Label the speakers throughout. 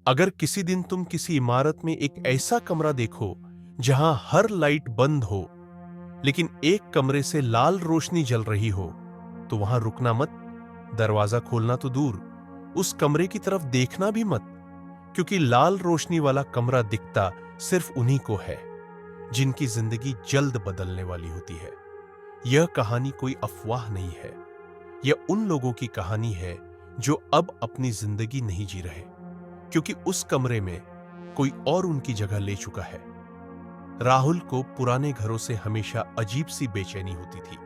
Speaker 1: अगर किसी दिन तुम किसी इमारत में एक ऐसा कमरा देखो जहां हर लाइट बंद हो लेकिन एक कमरे से लाल रोशनी जल रही हो, तो वहां रुकना मत। दरवाजा खोलना तो दूर, उस कमरे की तरफ देखना भी मत, क्योंकि लाल रोशनी वाला कमरा दिखता सिर्फ उन्हीं को है जिनकी जिंदगी जल्द बदलने वाली होती है। यह कहानी कोई अफवाह नहीं है, यह उन लोगों की कहानी है जो अब अपनी जिंदगी नहीं जी रहे, क्योंकि उस कमरे में कोई और उनकी जगह ले चुका है। राहुल को पुराने घरों से हमेशा अजीब सी बेचैनी होती थी।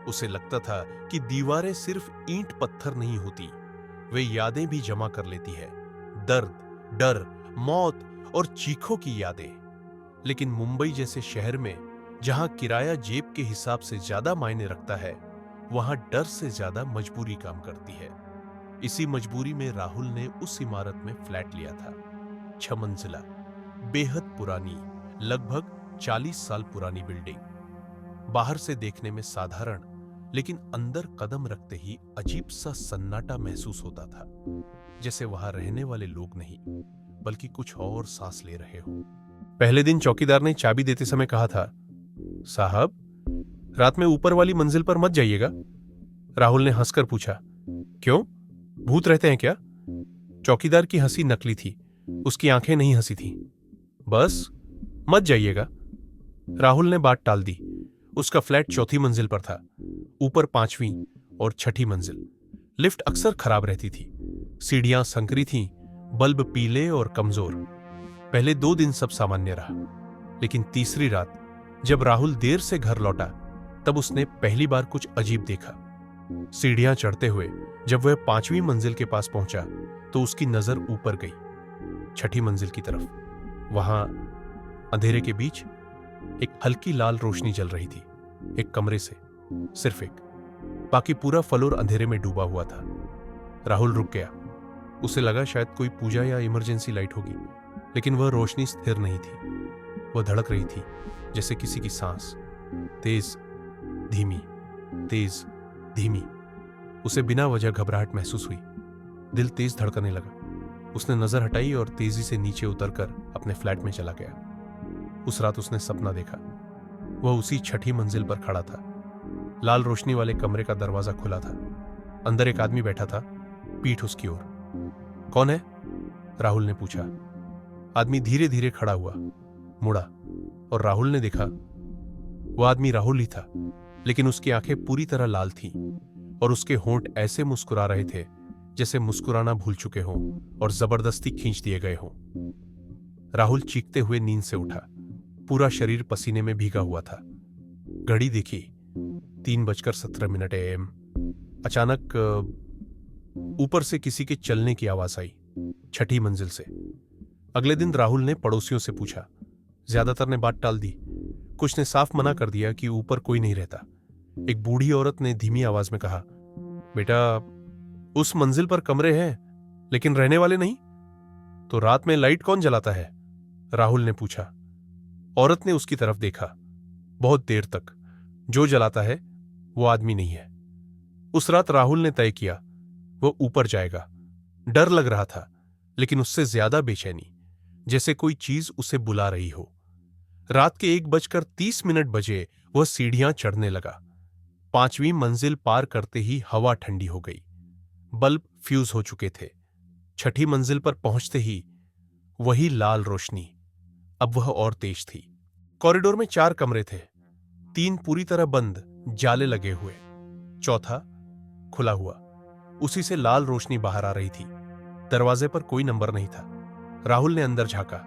Speaker 1: उसे लगता था कि दीवारें सिर्फ ईंट पत्थर नहीं होती, वे यादें भी जमा कर लेती है। दर्द, डर, मौत और चीखों की यादें। लेकिन मुंबई जैसे शहर में जहां किराया जेब के हिसाब से ज्यादा मायने रखता है, वहां डर से ज्यादा मजबूरी काम करती है। इसी मजबूरी में राहुल ने उस इमारत में फ्लैट लिया था। 6 मंजिला, बेहद पुरानी, लगभग 40 साल पुरानी बिल्डिंग। बाहर से देखने में साधारण, लेकिन अंदर कदम रखते ही अजीब सा सन्नाटा महसूस होता था, जैसे वहां रहने वाले लोग नहीं बल्कि कुछ और सांस ले रहे हो। पहले दिन चौकीदार ने चाबी देते समय कहा था, साहब रात में ऊपर वाली मंजिल पर मत जाइएगा। राहुल ने हंसकर पूछा, क्यों, भूत रहते हैं क्या? चौकीदार की हंसी नकली थी, उसकी आंखें नहीं हंसी थीं। बस मत जाइएगा। राहुल ने बात टाल दी। उसका फ्लैट 4थी मंजिल पर था, ऊपर 5वीं और 6ठी मंजिल। लिफ्ट अक्सर खराब रहती थी, सीढ़ियां संकरी थीं, बल्ब पीले और कमजोर। पहले 2 दिन सब सामान्य रहा, लेकिन तीसरी रात जब राहुल देर से घर लौटा, तब उसने पहली बार कुछ अजीब देखा। सीढ़ियां चढ़ते हुए जब वह 5वीं मंजिल के पास पहुंचा, तो उसकी नजर ऊपर गई, 6ठी मंजिल की तरफ। वहां अंधेरे के बीच एक हल्की लाल रोशनी जल रही थी, एक कमरे से, सिर्फ एक। बाकी पूरा फ्लोर अंधेरे में डूबा हुआ था। राहुल रुक गया। उसे लगा शायद कोई पूजा या इमरजेंसी लाइट होगी, लेकिन वह रोशनी स्थिर नहीं थी। वह धड़क रही थी, जैसे किसी की सांस, तेज धीमी, तेज धीमी। उसे बिना वजह घबराहट महसूस हुई, दिल तेज धड़कने लगा। उसने नजर हटाई और तेजी से नीचे उतरकर अपने फ्लैट में चला गया। उस रात उसने सपना देखा। वह उसी 6ठी मंजिल पर खड़ा था। लाल रोशनी वाले कमरे का दरवाजा खुला था। अंदर एक आदमी बैठा था, पीठ उसकी ओर। कौन है? राहुल ने पूछा। आदमी धीरे धीरे खड़ा हुआ, मुड़ा, और राहुल ने देखा वह आदमी राहुल ही था, लेकिन उसकी आंखें पूरी तरह लाल थीं और उसके होंठ ऐसे मुस्कुरा रहे थे जैसे मुस्कुराना भूल चुके हों और जबरदस्ती खींच दिए गए हों। राहुल चीखते हुए नींद से उठा। पूरा शरीर पसीने में भीगा हुआ था। घड़ी देखी, 3:17 AM। अचानक ऊपर से किसी के चलने की आवाज आई, 6ठी मंजिल से। अगले दिन राहुल ने पड़ोसियों से पूछा। ज्यादातर ने बात टाल दी। कुछ ने साफ मना कर दिया कि ऊपर कोई नहीं रहता। एक बूढ़ी औरत ने धीमी आवाज में कहा, बेटा, उस मंजिल पर कमरे हैं, लेकिन रहने वाले नहीं। तो रात में लाइट कौन जलाता है? राहुल ने पूछा। औरत ने उसकी तरफ देखा, बहुत देर तक। जो जलाता है वो आदमी नहीं है। उस रात राहुल ने तय किया वो ऊपर जाएगा। डर लग रहा था, लेकिन उससे ज्यादा बेचैनी, जैसे कोई चीज उसे बुला रही हो। रात के 1:30 बजे वह सीढ़ियां चढ़ने लगा। 5वीं मंजिल पार करते ही हवा ठंडी हो गई। बल्ब फ्यूज हो चुके थे। 6ठी मंजिल पर पहुंचते ही वही लाल रोशनी, अब वह और तेज थी। कॉरिडोर में 4 कमरे थे, 3 पूरी तरह बंद, जाले लगे हुए, 4था खुला हुआ। उसी से लाल रोशनी बाहर आ रही थी। दरवाजे पर कोई नंबर नहीं था। राहुल ने अंदर झांका।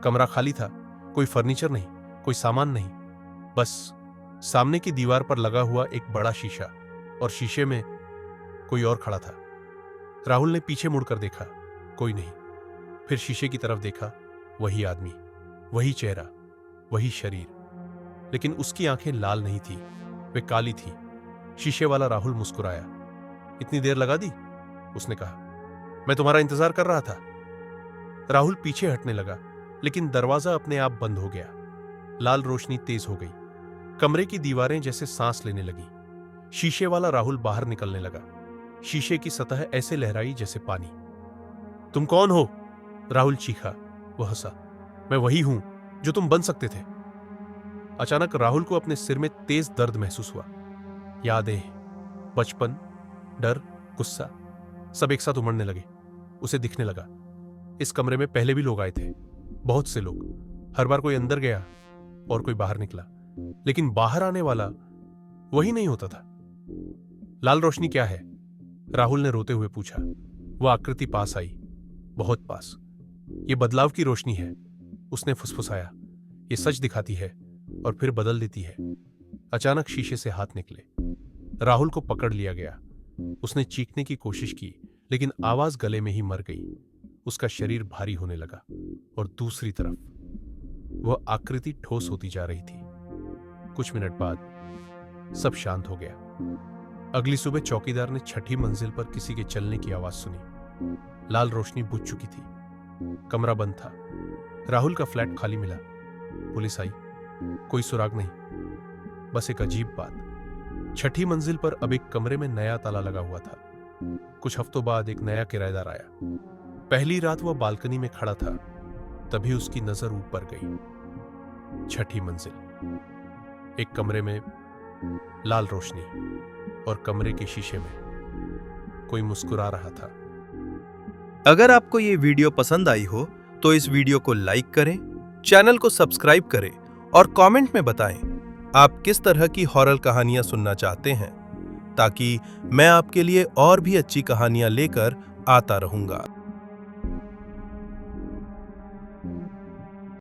Speaker 1: कमरा खाली था, कोई फर्नीचर नहीं, कोई सामान नहीं, बस सामने की दीवार पर लगा हुआ एक बड़ा शीशा, और शीशे में कोई और खड़ा था। राहुल ने पीछे मुड़कर देखा, कोई नहीं। फिर शीशे की तरफ देखा, वही आदमी, वही चेहरा, वही शरीर, लेकिन उसकी आंखें लाल नहीं थी, वे काली थी। शीशे वाला राहुल मुस्कुराया। इतनी देर लगा दी? उसने कहा। मैं तुम्हारा इंतजार कर रहा था। राहुल पीछे हटने लगा, लेकिन दरवाजा अपने आप बंद हो गया। लाल रोशनी तेज हो गई। कमरे की दीवारें जैसे सांस लेने लगी। शीशे वाला राहुल बाहर निकलने लगा। शीशे की सतह ऐसे लहराई जैसे पानी। तुम कौन हो? राहुल चीखा। वह हंसा। मैं वही हूं जो तुम बन सकते थे। अचानक राहुल को अपने सिर में तेज दर्द महसूस हुआ। यादें, बचपन, डर, गुस्सा सब एक साथ उमड़ने लगे। उसे दिखने लगा इस कमरे में पहले भी लोग आए थे, बहुत से लोग। हर बार कोई अंदर गया और कोई बाहर निकला, लेकिन बाहर आने वाला वही नहीं होता था। लाल रोशनी क्या है? राहुल ने रोते हुए पूछा। वह आकृति पास आई, बहुत पास। ये बदलाव की रोशनी है, उसने फुसफुसाया। ये सच दिखाती है और फिर बदल देती है। अचानक शीशे से हाथ निकले। राहुल को पकड़ लिया गया। उसने चीखने की कोशिश की, लेकिन आवाज गले में ही मर गई। उसका शरीर भारी होने लगा और दूसरी तरफ वह आकृति ठोस होती जा रही थी। कुछ मिनट बाद सब शांत हो गया। अगली सुबह चौकीदार ने छठी मंजिल पर किसी के चलने की आवाज सुनी। लाल रोशनी बुझ चुकी थी। कमरा बंद था। राहुल का फ्लैट खाली मिला। पुलिस आई, कोई सुराग नहीं, बस एक अजीब बात। छठी मंजिल पर अब एक कमरे में नया ताला लगा हुआ था। कुछ हफ्तों बाद एक नया किराएदार आया। पहली रात वह बालकनी में खड़ा था, तभी उसकी नजर ऊपर गई। छठी मंजिल, एक कमरे में लाल रोशनी और कमरे के शीशे में कोई मुस्कुरा रहा था।
Speaker 2: अगर आपको ये वीडियो पसंद आई हो तो इस वीडियो को लाइक करें, चैनल को सब्सक्राइब करें और कमेंट में बताएं आप किस तरह की हॉरर कहानियां सुनना चाहते हैं, ताकि मैं आपके लिए और भी अच्छी कहानियां लेकर आता रहूंगा।